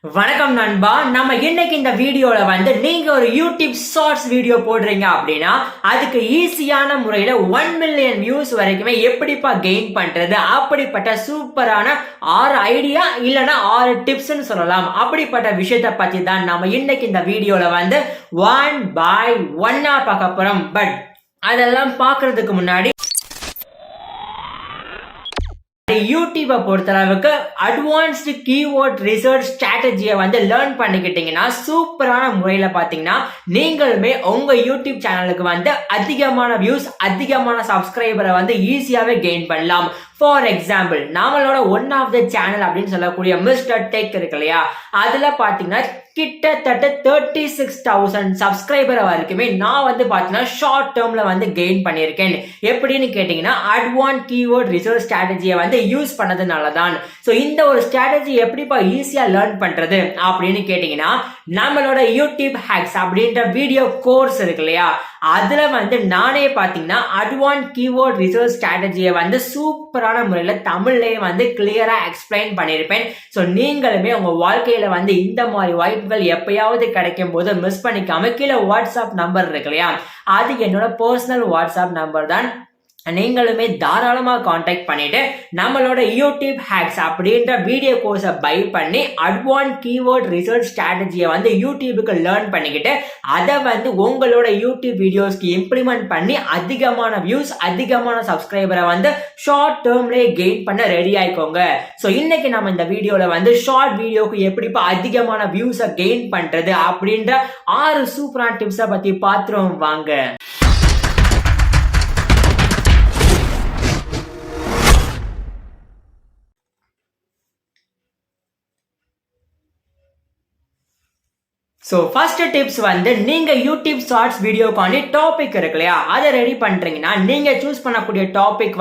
வணக்கம் நண்பா. நம்ம இன்னைக்கு இந்த வீடியோல நீங்க ஒரு யூடியூப் ஷார்ட்ஸ் வீடியோ போடுறீங்க அப்படின்னா அதுக்கு ஈஸியான முறையில 1 மில்லியன் வியூஸ் வரைக்குமே எப்படிப்பா கெயின் பண்றது, அப்படிப்பட்ட சூப்பரான 6 ஐடியா இல்லனா 6 டிப்ஸ்னு சொல்லலாம். அப்படிப்பட்ட விஷயத்தை பத்தி தான் நம்ம இன்னைக்கு இந்த வீடியோல 1 by 1 பார்க்க போறோம். பட் அதெல்லாம் பார்க்கறதுக்கு முன்னாடி யூடியூபை பொறுத்தளவுக்கு அட்வான்ஸ்டு கீவேர்ட் ரிசர்ச் ஸ்ட்ராட்டஜியை லேர்ன் பண்ணிக்கிட்டீங்கன்னா சூப்பரான முறையில் பார்த்தீங்கன்னா நீங்களுமே உங்க யூடியூப் சேனலுக்கு அதிகமான வியூஸ், அதிகமான சப்ஸ்கிரைபரை ஈஸியாகவே கெயின் பண்ணலாம். ஃபார் எக்ஸாம்பிள், நம்மளோட ஒன் ஆஃப் த சேனல் அப்படின்னு சொல்லக்கூடிய மிஸ்டர் டெக் இருக்கு இல்லையா, அதுல பாத்தீங்கன்னா கிட்டத்தட்ட 36,000 சப்ஸ்கிரைபர் வரைக்குமே நான் பாத்தீங்கன்னா ஷார்ட் டேர்ம்ல கெயின் பண்ணியிருக்கேன். எப்படின்னு கேட்டீங்கன்னா அட்வான்ஸ் கீவேர்ட் ரிசர்ச் ஸ்ட்ராட்டஜியை யூஸ் பண்ணதுனால தான். ஸோ இந்த ஒரு ஸ்ட்ராட்டஜி எப்படிப்பா ஈஸியா லேர்ன் பண்றது அப்படின்னு கேட்டீங்கன்னா நம்மளோட யூடியூப் ஹேக்ஸ் அப்படின்ற வீடியோ கோர்ஸ் இருக்கு இல்லையா, அதுல நானே பாத்தீங்கன்னா அட்வான்ஸ் கீவேர்ட் ரிசர்ச் ஸ்ட்ராட்டஜியை சூப்பரான முறையில தமிழ்லயே கிளியரா எக்ஸ்பிளைன் பண்ணிருப்பேன். ஸோ நீங்களுமே உங்க வாழ்க்கையில இந்த மாதிரி வாய்ப்புகள் எப்பயாவது கிடைக்கும் போது மிஸ் பண்ணிக்காம கீழே வாட்ஸ்அப் நம்பர் இருக்கு இல்லையா, அது என்னோட பர்சனல் வாட்ஸ்அப் நம்பர் தான். நீங்களுமே தாராளமா கான்டாக்ட் பண்ணிட்டு நம்மளோட யூடியூப் ஹேக்ஸ் அப்படின்ற வீடியோ கோர்ஸை பை பண்ணி அட்வான்ஸ் கீவேர்ட் ரிசர்ச் ஸ்ட்ராட்டஜியை யூடியூபுக்கு லேர்ன் பண்ணிக்கிட்டு அதை உங்களோட யூடியூப் வீடியோஸ்க்கு இம்ப்ளிமெண்ட் பண்ணி அதிகமான வியூஸ், அதிகமான சப்ஸ்கிரைபரை ஷார்ட் டேர்ம்லேயே கெயின் பண்ண ரெடி ஆயிக்கோங்க. ஸோ இன்னைக்கு நம்ம இந்த வீடியோல ஷார்ட் வீடியோக்கு எப்படிப்பா அதிகமான வியூஸை கெயின் பண்றது அப்படின்ற 6 சூப்பரான டிப்ஸை பத்தி பார்த்துருவோம் வாங்க. ஸோ ஃபர்ஸ்ட் டிப்ஸ் நீங்க யூடியூப் ஷார்ட்ஸ் வீடியோக்கான டாபிக் இருக்கு இல்லையா, அதை ரெடி பண்றீங்கன்னா நீங்க சூஸ் பண்ணக்கூடிய topic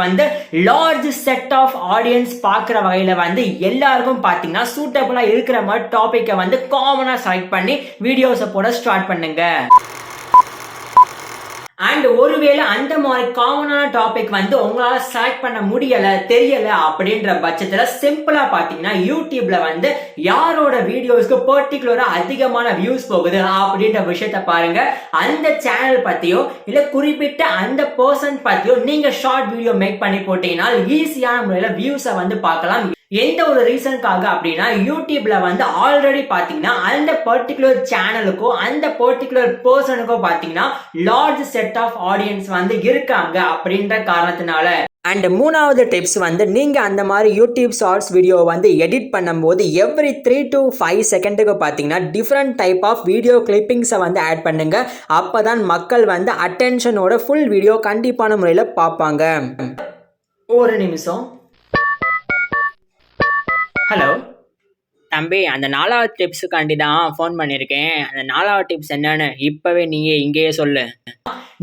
large set of audience பார்க்குற வகையில எல்லாருக்கும் பார்த்தீங்கன்னா சூட்டபிளா இருக்கிற மாதிரி டாபிக்கை காமனா செலக்ட் பண்ணி வீடியோஸை போட ஸ்டார்ட் பண்ணுங்க. அண்ட் ஒருவேளை அந்த மாதிரி காமனான டாபிக் உங்களால செலக்ட் பண்ண முடியல, தெரியல அப்படின்ற பட்சத்துல சிம்பிளா பாத்தீங்கன்னா யூடியூப்ல யாரோட வீடியோஸ்க்கு பர்டிகுலரா அதிகமான வியூஸ் போகுது அப்படின்ற விஷயத்த பாருங்க. அந்த சேனல் பத்தியோ இல்ல குறிப்பிட்ட அந்த பர்சன் பத்தியோ நீங்க ஷார்ட் வீடியோ மேக் பண்ணி போட்டீங்கன்னா ஈஸியான முறையில வியூஸை பார்க்கலாம். எந்த ஒரு ரீசனுக்காக அப்படின்னா யூடியூப்ல ஆல்ரெடி பாத்தீங்கன்னா அந்த பர்டிகுலர் சேனலுக்கோ அந்த பர்டிகுலர் பர்சனுக்கோ பாத்தீங்கன்னா லார்ஜ் செட் ஆஃப் ஆடியன்ஸ் இருக்காங்க அப்படின்ற காரணத்தினால. அண்ட் மூணாவது டிப்ஸ் நீங்க அந்த மாதிரி யூடியூப் ஷார்ட்ஸ் வீடியோ எடிட் பண்ணும்போது எவ்ரி 3 to 5 செகண்டுக்கு பார்த்தீங்கன்னா டிஃப்ரெண்ட் டைப் ஆஃப் வீடியோ கிளிப்பிங்ஸை ஆட் பண்ணுங்க. அப்பதான் மக்கள் அட்டென்ஷனோட ஃபுல் வீடியோ கண்டிப்பான முறையில் பார்ப்பாங்க. ஒரு நிமிஷம். ஹலோ தம்பி, அந்த 4வது டிப்ஸுக்காண்டி தான் ஃபோன் பண்ணியிருக்கேன். அந்த 4வது டிப்ஸ் என்னன்னு இப்போவே நீங்கள் இங்கேயே சொல்லு.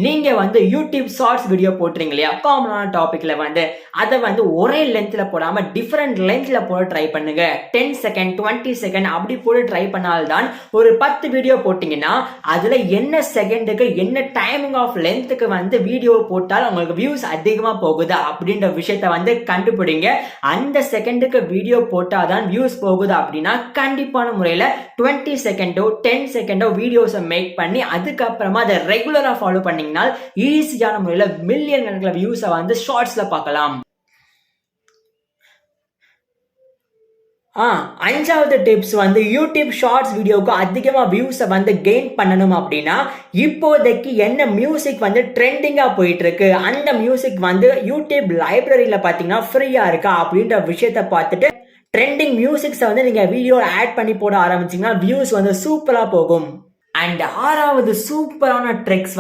நீங்க யூடியூப் ஷார்ட்ஸ் வீடியோ போட்டுறீங்க இல்லையா, காமனான டாபிக்ல அதை ஒரே லென்த்ல போடாம டிஃபரெண்ட் லென்த்ல போட ட்ரை பண்ணுங்க. 10 செகண்ட் 20 செகண்ட் அப்படி போட்டு ட்ரை பண்ணால்தான் ஒரு 10 வீடியோ போட்டீங்கன்னா அதுல என்ன செகண்டுக்கு என்ன டைமிங் ஆஃப் லென்த்துக்கு வீடியோ போட்டால் உங்களுக்கு வியூஸ் அதிகமா போகுது அப்படின்ற விஷயத்த கண்டுபிடிங்க. அந்த செகண்டுக்கு வீடியோ போட்டாதான் வியூஸ் போகுது அப்படின்னா கண்டிப்பான முறையில 20 செகண்டோ 10 செகண்டோ வீடியோஸை மேக் பண்ணி அதுக்கப்புறமா அதை ரெகுலரா ஃபாலோ பண்ணீங்க ஈஸியான முறையில மில்லியன் கணக்கில் வியூஸை ஷார்ட்ஸ்ல பார்க்கலாம். 5வது டிப்ஸ் யூடியூப் ஷார்ட்ஸ் வீடியோக்கு அதிகமா வியூஸை கெயின் பண்ணணும் அப்படின்னா இப்போதைக்கு என்ன மியூசிக் ட்ரெண்டிங்கா போயிட்டு இருக்கு, அந்த மியூசிக் யூடியூப் லைப்ரரியில பாத்தீங்கன்னா ஃப்ரீயா இருக்கா அப்படின்ற விஷயத்தை பார்த்துட்டு ட்ரெண்டிங் மியூசிக்ஸை நீங்க வீடியோ ஆட் பண்ணி போட ஆரம்பிச்சீங்கன்னா வியூஸ் சூப்பரா போகும். அண்ட் 6வது சூப்பரான ட்ரிக்ஸ்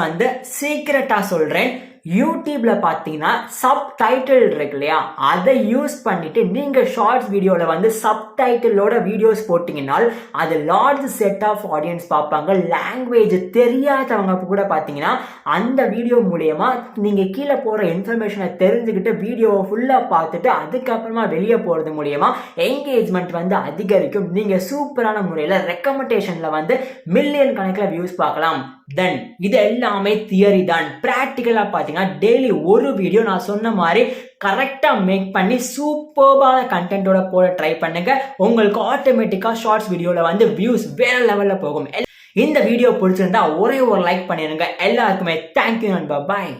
சீக்கிரட்டா சொல்றேன். யூடியூப்ல பாத்தீங்கன்னா சப்டைட்டில் இருக்கு இல்லையா, அதை யூஸ் பண்ணிட்டு நீங்க ஷார்ட்ஸ் வீடியோல சப்டைட்டிலோட வீடியோஸ் போட்டீங்கன்னா அது லார்ஜ் செட் ஆஃப் ஆடியன்ஸ் பார்ப்பாங்க. லாங்குவேஜ் தெரியாதவங்க கூட பாத்தீங்கன்னா அந்த வீடியோ மூலியமா நீங்க கீழே போற இன்ஃபர்மேஷனை தெரிஞ்சுக்கிட்டு வீடியோவை ஃபுல்லா பார்த்துட்டு அதுக்கப்புறமா வெளியே போறது மூலியமா என்கேஜ்மெண்ட் அதிகரிக்கும். நீங்க சூப்பரான முறையில ரெக்கமெண்டேஷன்ல மில்லியன் கணக்கில் வியூஸ் பார்க்கலாம். தென் இது எல்லாமே தியரி தான். ப்ராக்டிக்கலா பாத்தீங்கன்னா டெய்லி ஒரு வீடியோ நான் சொன்ன மாதிரி கரெக்டா மேக் பண்ணி சூப்பர்பான கண்டென்ட்டோட போட ட்ரை பண்ணுங்க. உங்களுக்கு ஆட்டோமேட்டிக்கா ஷார்ட்ஸ் வீடியோல வந்து வியூஸ் வேற லெவல்ல போகும். இந்த வீடியோ பிடிச்சிருந்தா ஒரே ஒரு லைக் பண்ணிருங்க. எல்லாருக்குமே தேங்க்யூ அண்ட் பாய்.